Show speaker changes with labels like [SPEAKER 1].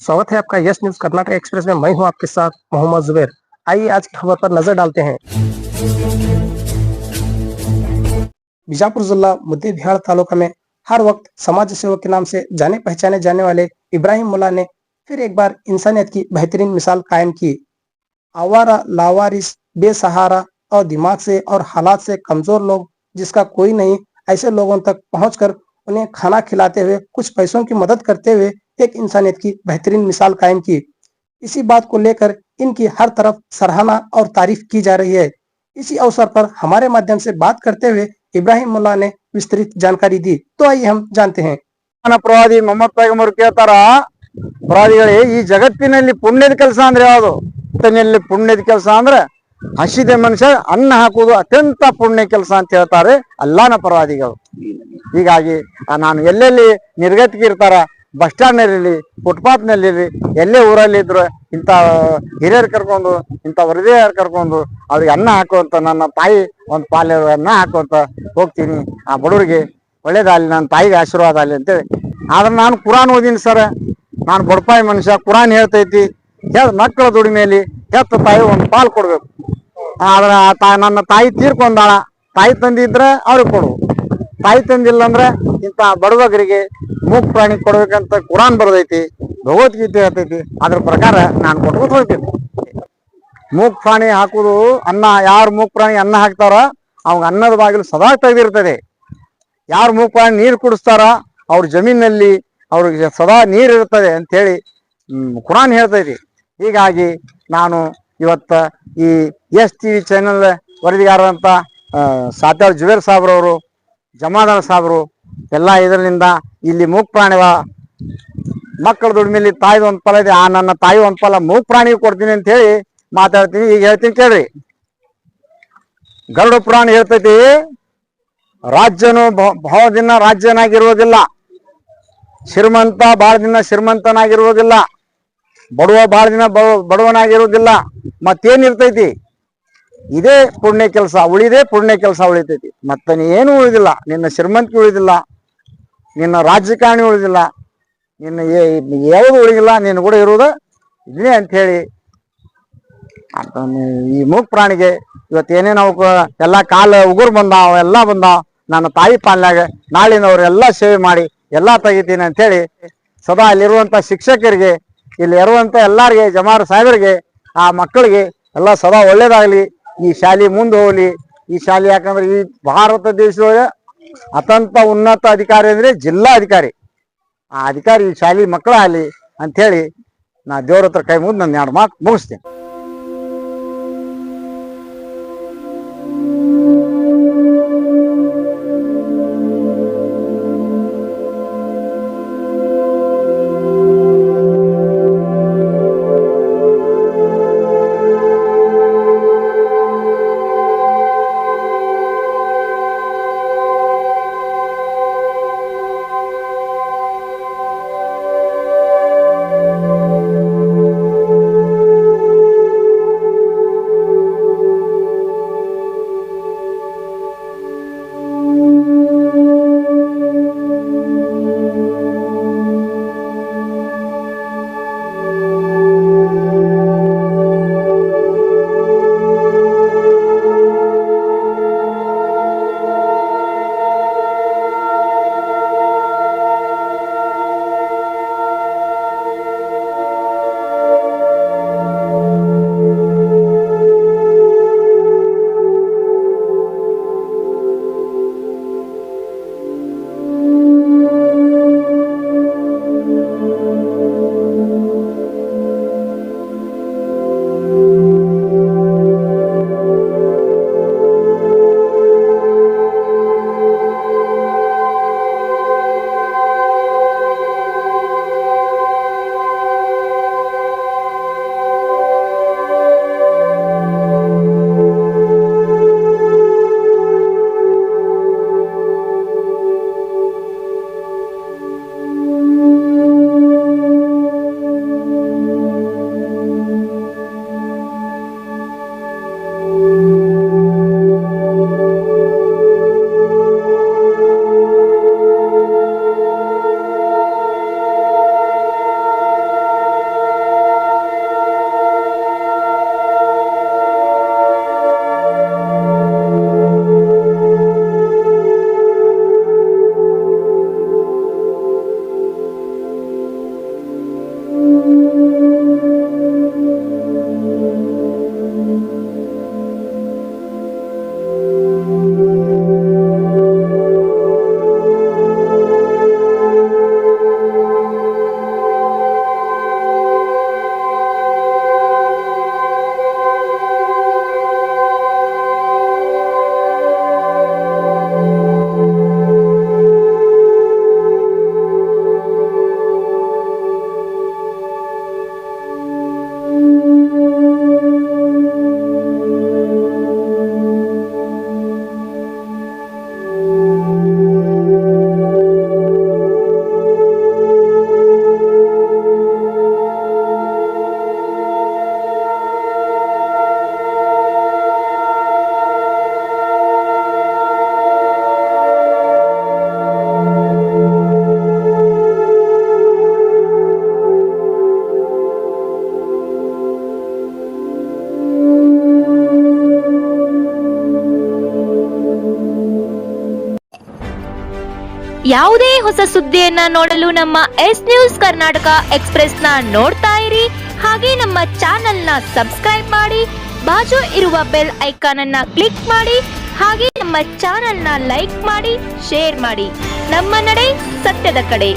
[SPEAKER 1] स्वागत है आपका यस न्यूज कर्नाटक एक्सप्रेस में। मैं हूं आपके साथ मोहम्मद जुबैर। आइए आज की खबर पर नजर डालते हैं। बीजापुर जिला मुद्देबिहाड़ तालुका में हर वक्त समाज सेवक के नाम से जाने पहचाने जाने वाले इब्राहिम मुल्ला ने फिर एक बार इंसानियत की बेहतरीन मिसाल कायम की। आवारा, लावारिस, बेसहारा और दिमाग से और हालात से कमजोर लोग जिसका कोई नहीं, ऐसे लोगों तक पहुंचकर उन्हें खाना खिलाते हुए कुछ पैसों की मदद करते हुए एक इंसानियत की बेहतरीन मिसाल कायम की। इसी बात को लेकर इनकी हर तरफ सराहना और तारीफ की जा रही है। इसी अवसर पर हमारे माध्यम से बात करते हुए इब्राहिम मुल्ला ने विस्तृत जानकारी दी। तो आइए हम जानते हैं।
[SPEAKER 2] ಪ್ರವಾದಿ ಮೊಹಮ್ಮದ್ ಪೈಗಂಬರ್ ಕೇಳ್ತಾರ, ಪ್ರವಾದಿಗಳೇ ಈ ಜಗತ್ತಿನಲ್ಲಿ ಪುಣ್ಯದ ಕೆಲಸ ಅಂದ್ರೆ ಯಾವುದು? ಜಗತ್ತಿನಲ್ಲಿ ಪುಣ್ಯದ ಕೆಲಸ ಅಂದ್ರೆ ಹಸಿದ ಮನುಷ್ಯ ಅನ್ನ ಹಾಕುವುದು ಅತ್ಯಂತ ಪುಣ್ಯ ಕೆಲಸ ಅಂತ ಹೇಳ್ತಾರೆ ಅಲ್ಲಾನ ಪ್ರವಾದಿಗಳು. ಹೀಗಾಗಿ ನಾನು ಎಲ್ಲೆಲ್ಲಿ ನಿರ್ಗತಿಗೆ ಇರ್ತಾರ, ಬಸ್ ಸ್ಟ್ಯಾಂಡ್ ನಲ್ಲಿ, ಫುಟ್ಪಾತ್ ನಲ್ಲಿ, ಎಲ್ಲೇ ಊರಲ್ಲಿ ಇದ್ರು ಇಂಥ ಹಿರಿಯರು ಕರ್ಕೊಂಡು, ಇಂಥ ವರದಿಯರು ಕರ್ಕೊಂಡು ಅವ್ರಿಗೆ ಅನ್ನ ಹಾಕುವಂತ ನನ್ನ ತಾಯಿ ಒಂದು ಪಾಲೆ ಅನ್ನ ಹಾಕುವಂತ ಹೋಗ್ತೀನಿ. ಆ ಬಡವರಿಗೆ ಒಳ್ಳೇದಾಗಲಿ, ನನ್ನ ತಾಯಿಗೆ ಆಶೀರ್ವಾದ ಆಗಲಿ ಅಂತೇಳಿ. ಆದ್ರೆ ನಾನು ಕುರಾನ್ ಓದಿನಿ ಸರ್. ನಾನು ಬಡಪಾಯಿ ಮನುಷ್ಯ. ಕುರಾನ್ ಹೇಳ್ತೈತಿ ಮಕ್ಕಳ ದುಡಿಮೆಯಲ್ಲಿ ಹೆತ್ತ ತಾಯಿ ಒಂದು ಪಾಲು ಕೊಡ್ಬೇಕು. ಆದ್ರೆ ನನ್ನ ತಾಯಿ ತೀರ್ಕೊಂಡಾಳ. ತಾಯಿ ತಂದಿದ್ರೆ ಅವ್ರಿಗೆ ಕೊಡು, ತಾಯಿ ತಂದಿಲ್ಲ ಅಂದ್ರೆ ಇಂಥ ಬಡವಗರಿಗೆ ಮೂಕ್ ಪ್ರಾಣಿ ಕೊಡ್ಬೇಕಂತ ಕುರಾನ್ ಬರ್ದೈತಿ, ಭಗವದ್ಗೀತೆ ಹೇಳ್ತೈತಿ. ಅದ್ರ ಪ್ರಕಾರ ನಾನು ಕೊಟ್ಬಿಟ್ಟು ಹೋಗ್ತೀನಿ. ಮೂಕ್ ಪ್ರಾಣಿ ಹಾಕುದು ಅನ್ನ, ಯಾರು ಮೂಕ್ ಪ್ರಾಣಿ ಅನ್ನ ಹಾಕ್ತಾರ ಅವಾಗ ಅನ್ನದ ಬಾಗಿಲು ಸದಾ ತೆಗೆದಿರ್ತದೆ. ಯಾರು ಮೂಕ್ ಪ್ರಾಣಿ ನೀರು ಕುಡಿಸ್ತಾರ ಅವ್ರ ಜಮೀನಲ್ಲಿ ಅವ್ರಿಗೆ ಸದಾ ನೀರು ಇರ್ತದೆ ಅಂತೇಳಿ ಕುರಾನ್ ಹೇಳ್ತೈತಿ. ಹೀಗಾಗಿ ನಾನು ಇವತ್ತ ಈ STV ಚಾನೆಲ್ ವರದಿಗಾರರಂತ ಸಾತ್ಯಾಳ್ ಜುಬೇರ್ ಸಾಬ್ರವರು, ಜಮಾದಾರ್ ಸಾಬ್ರು ಎಲ್ಲ ಇದರಿಂದ ಇಲ್ಲಿ ಮೂಕ್ ಪ್ರಾಣಿ ಮಕ್ಕಳ ದುಡಿಮೆಯಲ್ಲಿ ತಾಯಿದ ಒಂದು ಫಲ ಇದೆ, ಆ ನನ್ನ ತಾಯಿ ಒಂದು ಫಲ ಮೂಕ್ ಪ್ರಾಣಿಗೆ ಕೊಡ್ತೀನಿ ಅಂತ ಹೇಳಿ ಮಾತಾಡ್ತೀನಿ. ಈಗ ಹೇಳ್ತೀನಿ ಕೇಳ್ರಿ. ಗರುಡ ಪುರಾಣ ಹೇಳ್ತೈತಿ, ರಾಜ್ಯನು ಬಹಳ ದಿನ ರಾಜ್ಯನಾಗಿರುವುದಿಲ್ಲ, ಶ್ರೀಮಂತ ಬಹಳ ದಿನ ಶ್ರೀಮಂತನಾಗಿರುವುದಿಲ್ಲ, ಬಡವ ಬಹಳ ದಿನ ಬಡವನಾಗಿರುವುದಿಲ್ಲ. ಮತ್ತೇನಿರ್ತೈತಿ? ಇದೇ ಪುಣ್ಯ ಕೆಲಸ ಉಳಿದೇ ಪುಣ್ಯ ಕೆಲಸ ಉಳಿತೈತಿ. ಮತ್ತ ಏನು ಉಳಿದಿಲ್ಲ. ನಿನ್ನ ಶ್ರೀಮಂತಿಕೆ ಉಳಿದಿಲ್ಲ, ನಿನ್ನ ರಾಜಕಾರಣಿ ಉಳಿದಿಲ್ಲ, ನಿನ್ನ ಯಾವುದು ಉಳಿದಿಲ್ಲ. ನಿನ್ನ ಕೂಡ ಇರುವುದು ಇದನ್ನೇ ಅಂತ ಹೇಳಿ ಈ ಮೂಕ್ ಪ್ರಾಣಿಗೆ ಇವತ್ತು ಏನೇನು ಎಲ್ಲ ಕಾಲ ಉಗುರು ಬಂದಾವ, ಎಲ್ಲ ಬಂದಾವ. ನನ್ನ ತಾಯಿ ಪಾಲ್ಯಾಗ ನಾಳಿನ ಅವರೆಲ್ಲ ಸೇವೆ ಮಾಡಿ ಎಲ್ಲ ತೆಗಿತೀನಿ ಅಂತೇಳಿ ಸದಾ ಅಲ್ಲಿರುವಂಥ ಶಿಕ್ಷಕರಿಗೆ, ಇಲ್ಲಿ ಇರುವಂಥ ಎಲ್ಲರಿಗೆ, ಜಮಾರ್ ಸಾಹೇಬರಿಗೆ, ಆ ಮಕ್ಕಳಿಗೆ ಎಲ್ಲ ಸದಾ ಒಳ್ಳೇದಾಗಲಿ. ಈ ಶಾಲೆ ಮುಂದೆ ಹೋಗಲಿ. ಈ ಶಾಲೆ ಯಾಕಂದ್ರೆ ಈ ಭಾರತ ದೇಶದೊಳಗೆ ಅತ್ಯಂತ ಉನ್ನತ ಅಧಿಕಾರಿ ಅಂದ್ರೆ ಜಿಲ್ಲಾ ಅಧಿಕಾರಿ. ಆ ಅಧಿಕಾರಿ ಈ ಶಾಲೆ ಮಕ್ಕಳಾಗಲಿ ಅಂಥೇಳಿ ನಾ ದೇವ್ರ ಹತ್ರ ಕೈ ಮುಗಿದು ನನ್ನ 2 ಮಾತು ಮುಗಿಸ್ತೀನಿ.
[SPEAKER 3] ಯಾವುದೇ ಹೊಸ ಸುದ್ದಿಯನ್ನ ನೋಡಲು ನಮ್ಮ ಎಸ್ ನ್ಯೂಸ್ ಕರ್ನಾಟಕ ಎಕ್ಸ್ಪ್ರೆಸ್ನ ನೋಡ್ತಾ ಇರಿ. ಹಾಗೆ ನಮ್ಮ ಚಾನೆಲ್ನ ಸಬ್ಸ್ಕ್ರೈಬ್ ಮಾಡಿ, ಬಾಜು ಇರುವ ಬೆಲ್ ಐಕಾನ್ ಅನ್ನ ಕ್ಲಿಕ್ ಮಾಡಿ. ಹಾಗೆ ನಮ್ಮ ಚಾನೆಲ್ನ ಲೈಕ್ ಮಾಡಿ, ಶೇರ್ ಮಾಡಿ. ನಮ್ಮ ನಡೆ ಸತ್ಯದ ಕಡೆ.